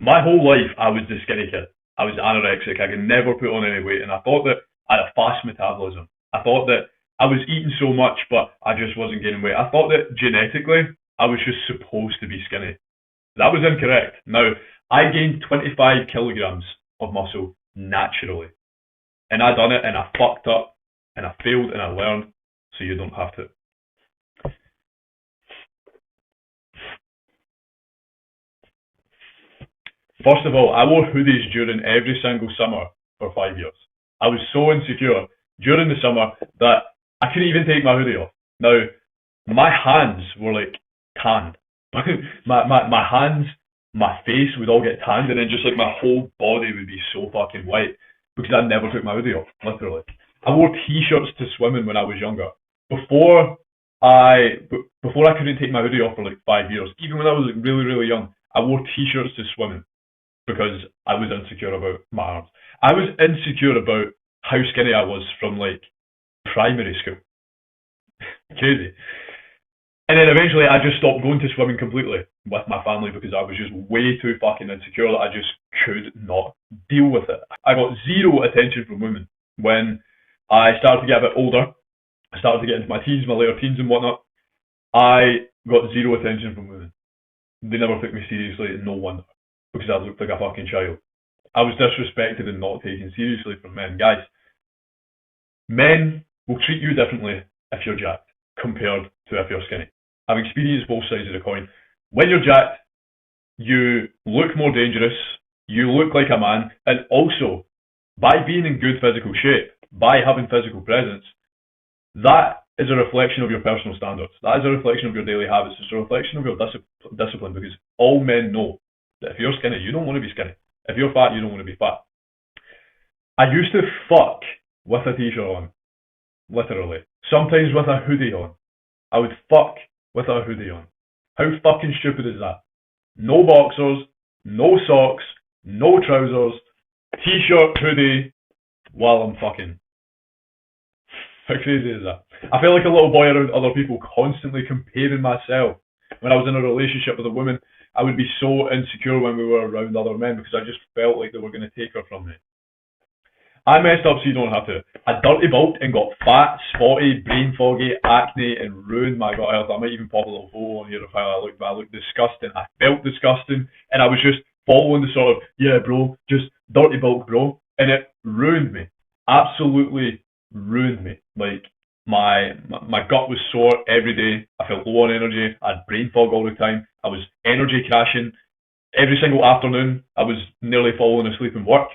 My whole life, I was the skinny kid. I was anorexic. I could never put on any weight, and I thought that I had a fast metabolism. I thought that I was eating so much, but I just wasn't gaining weight. I thought that genetically, I was just supposed to be skinny. That was incorrect. Now, I gained 25 kilograms of muscle naturally, and I done it, and I fucked up, and I failed, and I learned, so you don't have to. First of all, I wore hoodies during every single summer for 5 years. I was so insecure during the summer that I couldn't even take my hoodie off. Now, my hands were like tanned. my hands, my face would all get tanned, and then just like my whole body would be so fucking white because I never took my hoodie off, literally. I wore t-shirts to swimming when I was younger. Before before I couldn't take my hoodie off for like 5 years, even when I was like really, really young, I wore t-shirts to swimming because I was insecure about my arms. I was insecure about how skinny I was from like primary school. Crazy. And then eventually I just stopped going to swimming completely with my family because I was just way too fucking insecure that I just could not deal with it. I got zero attention from women when I started to get a bit older. I started to get into my teens, my later teens and whatnot. I got zero attention from women. They never took me seriously, and no wonder, because I looked like a fucking child. I was disrespected and not taken seriously from men. Guys, men will treat you differently if you're jacked compared to if you're skinny. I've experienced both sides of the coin. When you're jacked, you look more dangerous, you look like a man, and also, by being in good physical shape, by having physical presence, that is a reflection of your personal standards. That is a reflection of your daily habits. It's a reflection of your discipline, because all men know that if you're skinny, you don't want to be skinny. If you're fat, you don't want to be fat. I used to fuck with a t-shirt on, literally. Sometimes with a hoodie on. I would fuck with a hoodie on. How fucking stupid is that? No boxers, no socks, no trousers, t-shirt, hoodie, while I'm fucking. How crazy is that? I feel like a little boy around other people, constantly comparing myself. When I was in a relationship with a woman, I would be so insecure when we were around other men because I just felt like they were going to take her from me. I messed up so you don't have to. I dirty bulked and got fat, spotty, brain foggy, acne, and ruined my gut health. I might even pop a little photo on here of how I looked, but I looked disgusting. I felt disgusting, and I was just following the sort of, yeah, bro, just dirty bulk, bro. And it ruined me. Absolutely ruined me. Like, my gut was sore every day. I felt low on energy. I had brain fog all the time. I was energy crashing. Every single afternoon, I was nearly falling asleep in work.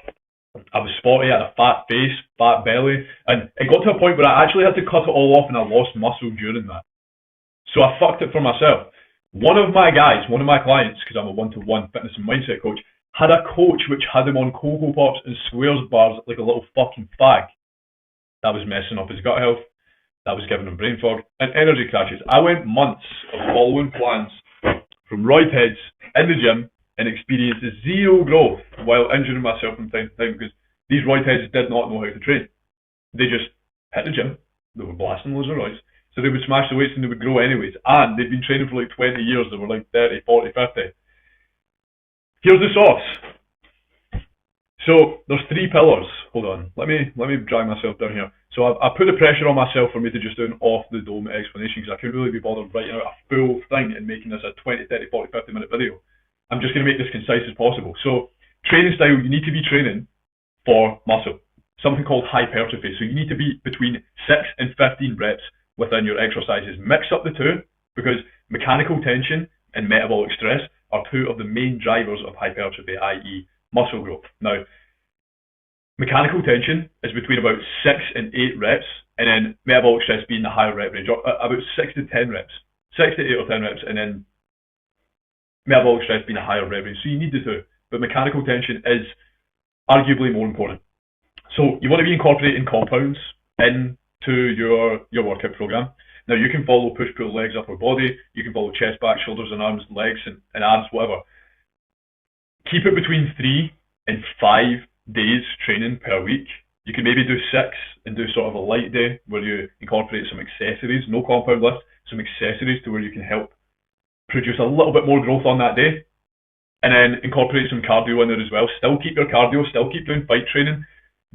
I was spotty, I had a fat face, fat belly, and it got to a point where I actually had to cut it all off and I lost muscle during that. So I fucked it for myself. One of my guys, one of my clients, because I'm a one-to-one fitness and mindset coach, had a coach which had him on Cocoa Pops and Squares bars like a little fucking fag. That was messing up his gut health. That was giving him brain fog and energy crashes. I went months of following plans from roid heads in the gym and experienced zero growth while injuring myself from time to time because these roid heads did not know how to train. They just hit the gym, they were blasting loads of roids, so they would smash the weights and they would grow anyways. And they'd been training for like 20 years, they were like 30, 40, 50. Here's the sauce. So there's three pillars. Hold on, let me drag myself down here. So I put the pressure on myself for me to just do an off the dome explanation because I couldn't really be bothered writing out a full thing and making this a 20, 30, 40, 50 minute video. I'm just going to make this concise as possible. So training style, you need to be training for muscle, something called hypertrophy. So you need to be between 6 and 15 reps within your exercises. Mix up the two because mechanical tension and metabolic stress are two of the main drivers of hypertrophy, i.e. muscle growth. Now, mechanical tension is between about 6 and 8 reps, and then metabolic stress being the higher rep range, about 6 to 10 reps. 6 to 8 or 10 reps, and then metabolic stress being a higher rep range. So you need the two, but mechanical tension is arguably more important. So you want to be incorporating compounds into your workout program. Now you can follow push, pull, legs, upper body. You can follow chest, back, shoulders and arms, legs and abs, whatever. Keep it between 3 and 5 days training per week. You can maybe do 6 and do sort of a light day where you incorporate some accessories, no compound lift, some accessories to where you can help produce a little bit more growth on that day. and then incorporate some cardio in there as well. Still keep your cardio, still keep doing fight training.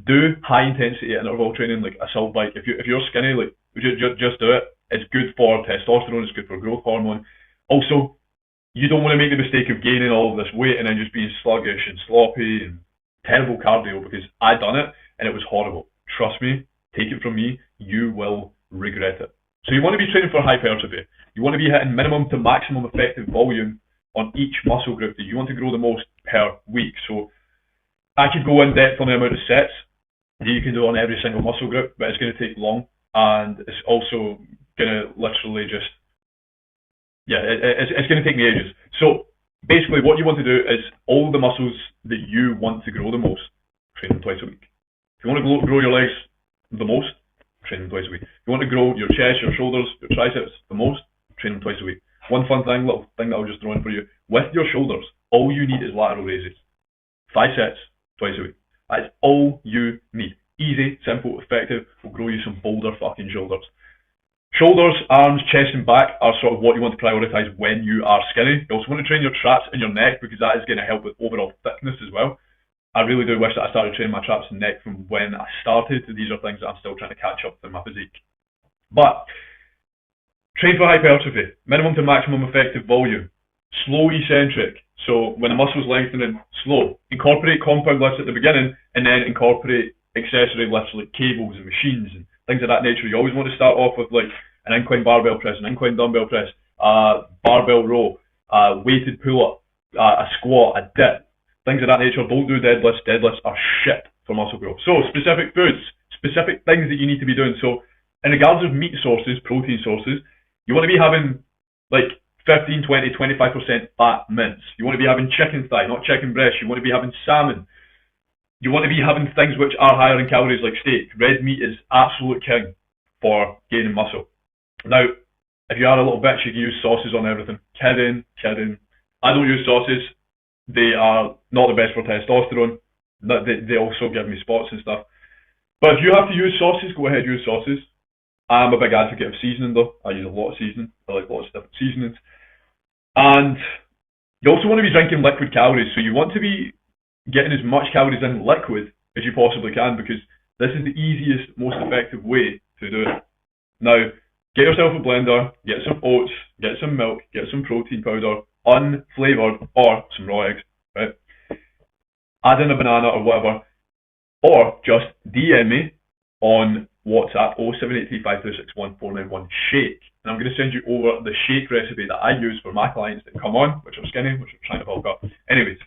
Do high intensity interval training like assault bike. If you're skinny, like just do it. It's good for testosterone. It's good for growth hormone. Also, you don't want to make the mistake of gaining all of this weight and then just being sluggish and sloppy and terrible cardio, because I done it and it was horrible. Trust me, take it from me, you will regret it. So you want to be training for hypertrophy. You want to be hitting minimum to maximum effective volume on each muscle group that you want to grow the most per week. So I could go in depth on the amount of sets that you can do on every single muscle group, but it's going to take long, and it's also going to literally just, it's going to take me ages. So basically what you want to do is all the muscles that you want to grow the most, train them twice a week. If you want to grow your legs the most, train them twice a week. If you want to grow your chest, your shoulders, your triceps the most, train them twice a week. One fun thing, little thing that I'll just throw in for you. With your shoulders, all you need is lateral raises. 5 sets, twice a week. That is all you need. Easy, simple, effective, will grow you some bolder fucking shoulders. Shoulders, arms, chest and back are sort of what you want to prioritise when you are skinny. You also want to train your traps and your neck, because that is going to help with overall thickness as well. I really do wish that I started training my traps and neck from when I started. These are things that I'm still trying to catch up to my physique. But train for hypertrophy, minimum to maximum effective volume, slow eccentric. So when the muscle's lengthening, slow. Incorporate compound lifts at the beginning, and then incorporate accessory lifts like cables and machines and things of that nature. You always want to start off with like an incline barbell press, an incline dumbbell press, barbell row, weighted pull-up, a squat, a dip, things of that nature. Don't do deadlifts. Deadlifts are shit for muscle growth. So specific foods, specific things that you need to be doing. So in regards of meat sources, protein sources, you want to be having like 15, 20, 25% fat mince. You want to be having chicken thigh, not chicken breast. You want to be having salmon. You want to be having things which are higher in calories like steak. Red meat is absolute king for gaining muscle. Now, if you are a little bitch, you can use sauces on everything. Kidding. I don't use sauces. They are not the best for testosterone. They also give me spots and stuff. But if you have to use sauces, go ahead, use sauces. I'm a big advocate of seasoning though. I use a lot of seasoning. I like lots of different seasonings. And you also want to be drinking liquid calories. So you want to be getting as much calories in liquid as you possibly can, because this is the easiest, most effective way to do it. Now, get yourself a blender, get some oats, get some milk, get some protein powder, unflavoured, or some raw eggs, right? Add in a banana or whatever, or just DM me on WhatsApp 07835261491 shake, and I'm going to send you over the shake recipe that I use for my clients that come on, which are skinny, which are trying to bulk up. Anyways,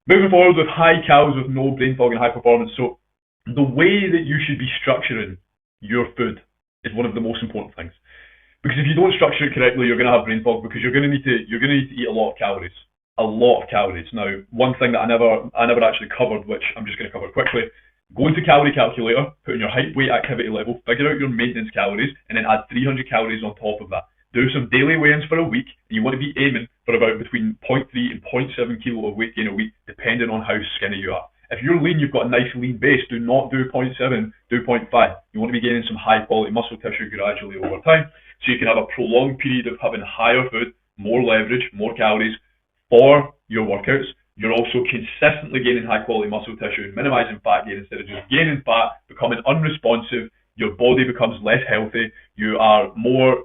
moving forward with high calories with no brain fog and high performance. So the way that you should be structuring your food is one of the most important things, because if you don't structure it correctly, you're going to have brain fog, because you're going to need to eat a lot of calories. Now, one thing that I never actually covered, which I'm just going to cover quickly. Go into calorie calculator, put in your height, weight, activity level, figure out your maintenance calories, and then add 300 calories on top of that. Do some daily weigh-ins for a week, and you want to be aiming for about between 0.3 and 0.7 kilo of weight gain a week, depending on how skinny you are. If you're lean, you've got a nice lean base, do not do 0.7, do 0.5. You want to be gaining some high quality muscle tissue gradually over time, so you can have a prolonged period of having higher food, more leverage, more calories for your workouts. You're also consistently gaining high quality muscle tissue and minimizing fat gain instead of just gaining fat, becoming unresponsive. Your body becomes less healthy. You are more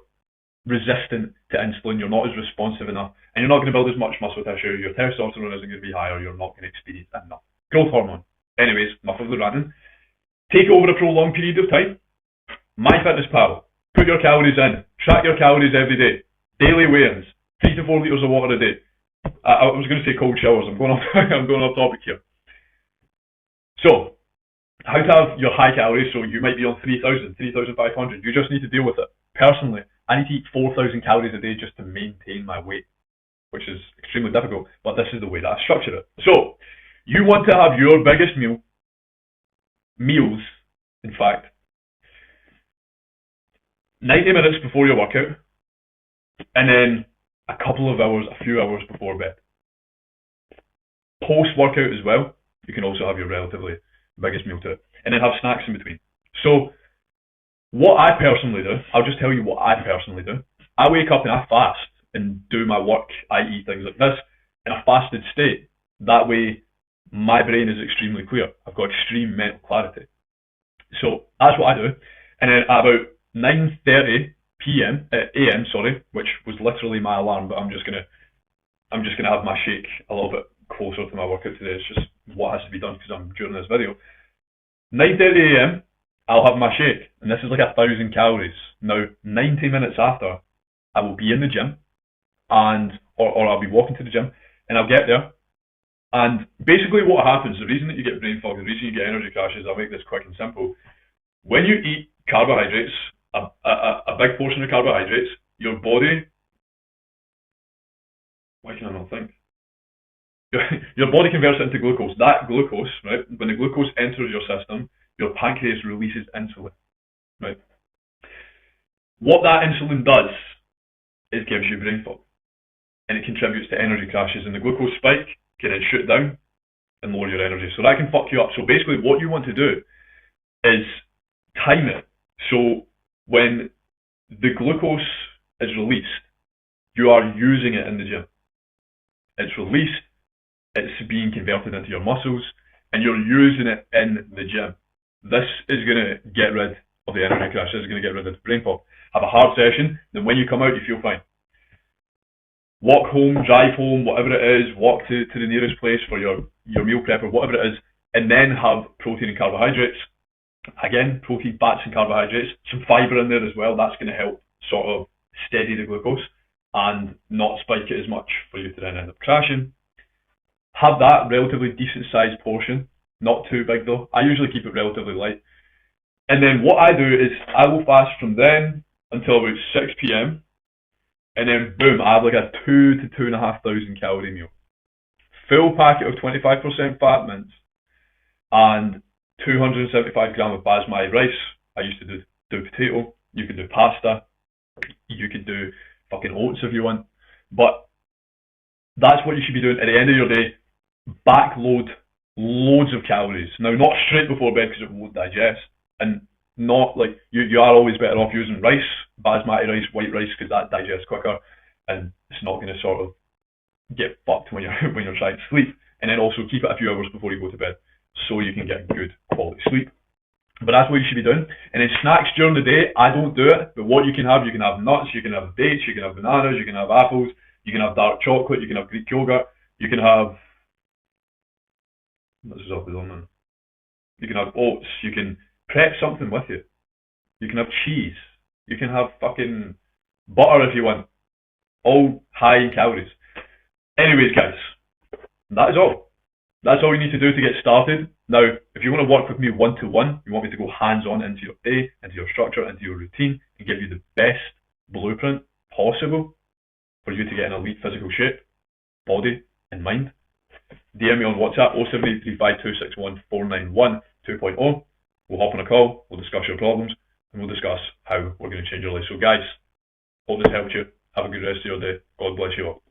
resistant to insulin. You're not as responsive enough, and you're not going to build as much muscle tissue. Your testosterone isn't going to be higher. You're not going to experience enough growth hormone. Anyways, enough of the ranting. Take over a prolonged period of time. MyFitnessPal. Put your calories in. Track your calories every day. Daily weigh-ins. 3 to 4 liters of water a day. I was going to say cold showers. I'm going off topic here. So, how to have your high calories? So you might be on 3,000, 3,500. You just need to deal with it. Personally, I need to eat 4,000 calories a day just to maintain my weight, which is extremely difficult. But this is the way that I structure it. So, you want to have your biggest meals, in fact, 90 minutes before your workout, and then a few hours before bed. Post-workout as well, you can also have your relatively biggest meal to it, and then have snacks in between. So, what I personally do, I'll just tell you what I personally do. I wake up and I fast and do my work, i.e. things like this. in a fasted state. That way, my brain is extremely clear. I've got extreme mental clarity. So that's what I do. And then at about 9:30 p.m. a.m. Sorry, which was literally my alarm, but I'm just gonna have my shake a little bit closer to my workout today. It's just what has to be done because I'm during this video. 9:30 a.m. I'll have my shake, and this is like 1,000 calories. Now, 90 minutes after, I will be in the gym, or I'll be walking to the gym, and I'll get there. And basically, what happens, the reason that you get brain fog, the reason you get energy crashes, I'll make this quick and simple. When you eat carbohydrates, a big portion of carbohydrates, your body, why can I not think? Your body converts it into glucose. That glucose, right, when the glucose enters your system, your pancreas releases insulin, right? What that insulin does is gives you brain fog, and it contributes to energy crashes, and the glucose spike can then shoot down and lower your energy. So that can fuck you up. So basically what you want to do is time it. So when the glucose is released, you are using it in the gym. It's released, it's being converted into your muscles, and you're using it in the gym. This is going to get rid of the energy crash. This is going to get rid of the brain fog. Have a hard session, then when you come out, you feel fine. Walk home, drive home, whatever it is, walk to the nearest place for your meal prep or whatever it is, and then have protein and carbohydrates. Again, protein, fats and carbohydrates, some fibre in there as well. That's going to help sort of steady the glucose and not spike it as much for you to then end up crashing. Have that relatively decent sized portion, not too big though. I usually keep it relatively light. And then what I do is I will fast from then until about 6 p.m. and then boom, I have like a 2,000 to 2,500 calorie meal. Full packet of 25% fat mints and 275 grams of basmati rice. I used to do potato. You could do pasta. You could do fucking oats if you want. But that's what you should be doing at the end of your day. Backload loads of calories. Now, not straight before bed because it won't digest, and not like you are always better off using rice, basmati rice, white rice, because that digests quicker, and it's not going to sort of get fucked when you're trying to sleep. And then also keep it a few hours before you go to bed, so you can get good quality sleep. But that's what you should be doing. And then snacks during the day, I don't do it, but what you can have nuts, you can have dates, you can have bananas, you can have apples, you can have dark chocolate, you can have Greek yogurt, you can have, this is off the zone, man. You can have oats, you can prep something with you. You can have cheese, you can have fucking butter if you want. All high in calories. Anyways, guys, that is all. That's all you need to do to get started. Now, if you want to work with me one-to-one, you want me to go hands-on into your day, into your structure, into your routine, and give you the best blueprint possible for you to get in elite physical shape, body, and mind, DM me on WhatsApp 07835261491 2.0. We'll hop on a call, we'll discuss your problems, and we'll discuss how we're going to change your life. So guys, hope this helped you. Have a good rest of your day. God bless you all.